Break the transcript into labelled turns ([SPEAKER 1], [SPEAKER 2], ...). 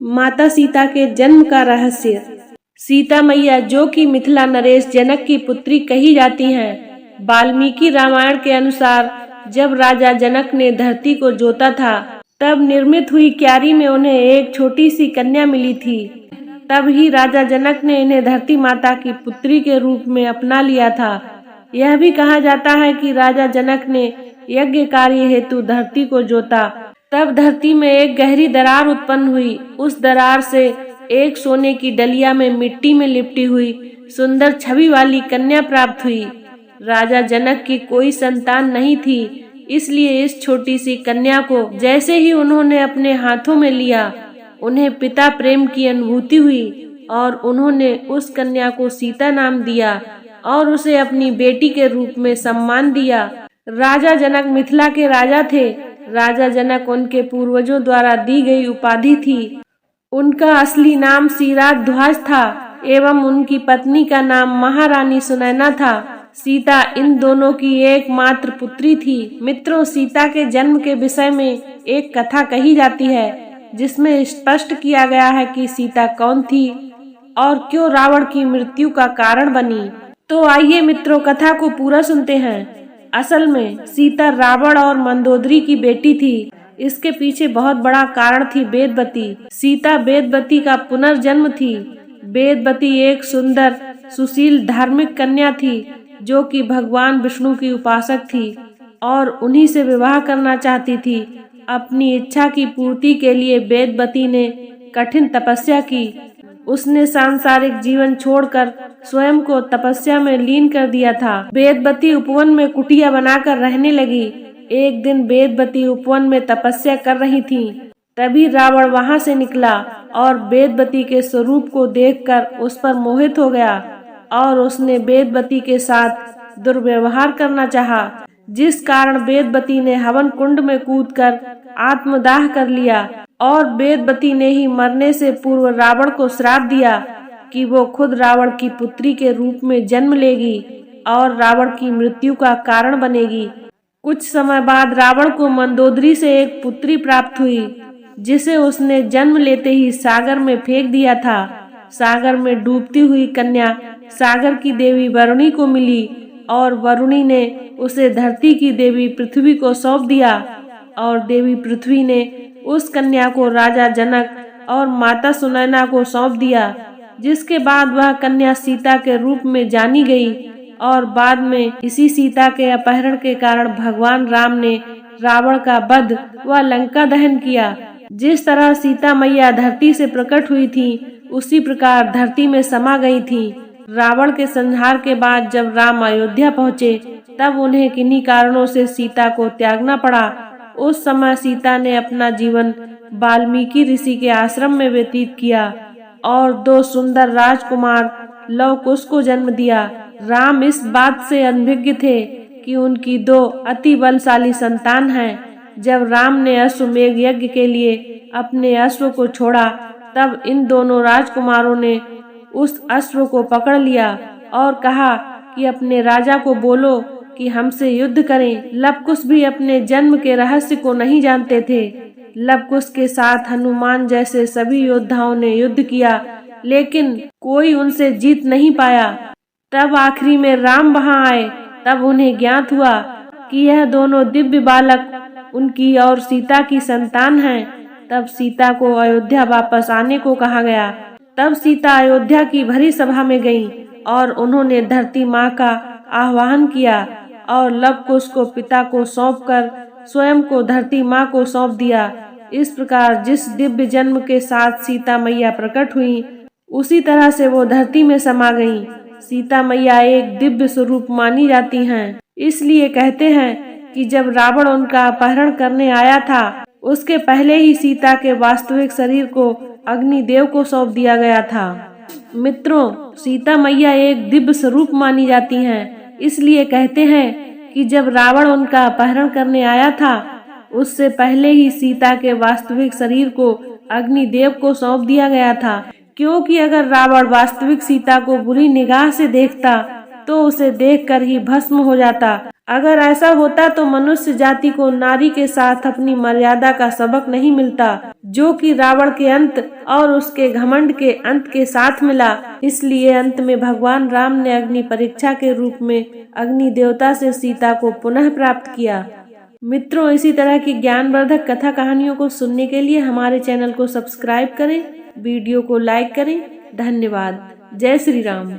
[SPEAKER 1] माता सीता के जन्म का रहस्य। सीता मैया जो कि मिथिला नरेश जनक की पुत्री कही जाती हैं। वाल्मीकि रामायण के अनुसार जब राजा जनक ने धरती को जोता था तब निर्मित हुई क्यारी में उन्हें एक छोटी सी कन्या मिली थी। तब ही राजा जनक ने इन्हें धरती माता की पुत्री के रूप में अपना लिया था। यह भी कहा जाता है कि राजा जनक ने यज्ञ कार्य हेतु धरती को जोता, तब धरती में एक गहरी दरार उत्पन्न हुई। उस दरार से एक सोने की डलिया में मिट्टी में लिपटी हुई सुंदर छवि वाली कन्या प्राप्त हुई। राजा जनक की कोई संतान नहीं थी, इसलिए इस छोटी सी कन्या को जैसे ही उन्होंने अपने हाथों में लिया, उन्हें पिता प्रेम की अनुभूति हुई और उन्होंने उस कन्या को सीता नाम दिया और उसे अपनी बेटी के रूप में सम्मान दिया। राजा जनक मिथिला के राजा थे। राजा जनक उनके पूर्वजों द्वारा दी गई उपाधि थी। उनका असली नाम सिराध्वज था एवं उनकी पत्नी का नाम महारानी सुनैना था। सीता इन दोनों की एकमात्र पुत्री थी। मित्रों, सीता के जन्म के विषय में एक कथा कही जाती है जिसमें स्पष्ट किया गया है कि सीता कौन थी और क्यों रावण की मृत्यु का कारण बनी। तो आइए मित्रों, कथा को पूरा सुनते हैं। असल में सीता रावण और मंदोदरी की बेटी थी। इसके पीछे बहुत बड़ा कारण थी वेदवती। सीता वेदवती का पुनर्जन्म थी। वेदवती एक सुंदर सुशील धार्मिक कन्या थी जो कि भगवान विष्णु की उपासक थी और उन्हीं से विवाह करना चाहती थी। अपनी इच्छा की पूर्ति के लिए वेदवती ने कठिन तपस्या की। उसने सांसारिक जीवन छोड़कर स्वयं को तपस्या में लीन कर दिया था। वेदवती उपवन में कुटिया बनाकर रहने लगी। एक दिन वेदवती उपवन में तपस्या कर रही थी, तभी रावण वहां से निकला और वेदवती के स्वरूप को देखकर उस पर मोहित हो गया और उसने वेदवती के साथ दुर्व्यवहार करना चाहा, जिस कारण वेदवती ने हवन कुंड में कूदकर आत्मदाह कर लिया और वेदवती ने ही मरने से पूर्व रावण को श्राप दिया कि वो खुद रावण की पुत्री के रूप में जन्म लेगी और रावण की मृत्यु का कारण बनेगी। कुछ समय बाद रावण को मंदोदरी से एक पुत्री प्राप्त हुई जिसे उसने जन्म लेते ही सागर में फेंक दिया था। सागर में डूबती हुई कन्या सागर की देवी वरुणी को मिली और वरुणी ने उसे धरती की देवी पृथ्वी को सौंप दिया और देवी पृथ्वी ने उस कन्या को राजा जनक और माता सुनैना को सौंप दिया, जिसके बाद वह कन्या सीता के रूप में जानी गई और बाद में इसी सीता के अपहरण के कारण भगवान राम ने रावण का वध व लंका दहन किया। जिस तरह सीता मैया धरती से प्रकट हुई थी, उसी प्रकार धरती में समा गई थी। रावण के संहार के बाद जब राम अयोध्या पहुँचे तब उन्हें किन्हीं कारणों से सीता को त्यागना पड़ा। उस समय सीता ने अपना जीवन वाल्मीकि ऋषि के आश्रम में व्यतीत किया और 2 सुंदर राजकुमार लव कुश को जन्म दिया। राम इस बात से अनभिज्ञ थे कि उनकी 2 अति बलशाली संतान हैं। जब राम ने अश्वमेध यज्ञ के लिए अपने अश्व को छोड़ा तब इन दोनों राजकुमारों ने उस अश्व को पकड़ लिया और कहा कि अपने राजा को बोलो कि हमसे युद्ध करें। लवकुश भी अपने जन्म के रहस्य को नहीं जानते थे। लवकुश के साथ हनुमान जैसे सभी योद्धाओं ने युद्ध किया, लेकिन कोई उनसे जीत नहीं पाया। तब आखिरी में राम वहां आए। तब उन्हें ज्ञात हुआ कि यह दोनों दिव्य बालक उनकी और सीता की संतान हैं। तब सीता को अयोध्या वापस आने को कहा गया। तब सीता अयोध्या की भरी सभा में गईं और उन्होंने धरती माँ का आह्वान किया और लवकुश को पिता को सौंपकर स्वयं को धरती माँ को सौंप दिया। इस प्रकार जिस दिव्य जन्म के साथ सीता मैया प्रकट हुई, उसी तरह से वो धरती में समा गईं। सीता मैया एक दिव्य स्वरूप मानी जाती हैं। इसलिए कहते हैं कि जब रावण उनका अपहरण करने आया था, उसके पहले ही सीता के वास्तविक शरीर को अग्निदेव को सौंप दिया गया था। मित्रों, सीता मैया एक दिव्य स्वरूप मानी जाती हैं। इसलिए कहते हैं कि जब रावण उनका अपहरण करने आया था, उससे पहले ही सीता के वास्तविक शरीर को अग्निदेव को सौंप दिया गया था, क्योंकि अगर रावण वास्तविक सीता को बुरी निगाह से देखता तो उसे देखकर ही भस्म हो जाता। अगर ऐसा होता तो मनुष्य जाति को नारी के साथ अपनी मर्यादा का सबक नहीं मिलता, जो कि रावण के अंत और उसके घमंड के अंत के साथ मिला। इसलिए अंत में भगवान राम ने अग्नि परीक्षा के रूप में अग्नि देवता से सीता को पुनः प्राप्त किया। मित्रों, इसी तरह की ज्ञानवर्धक कथा कहानियों को सुनने के लिए हमारे चैनल को सब्सक्राइब करें, वीडियो को लाइक करें। धन्यवाद। जय श्री राम।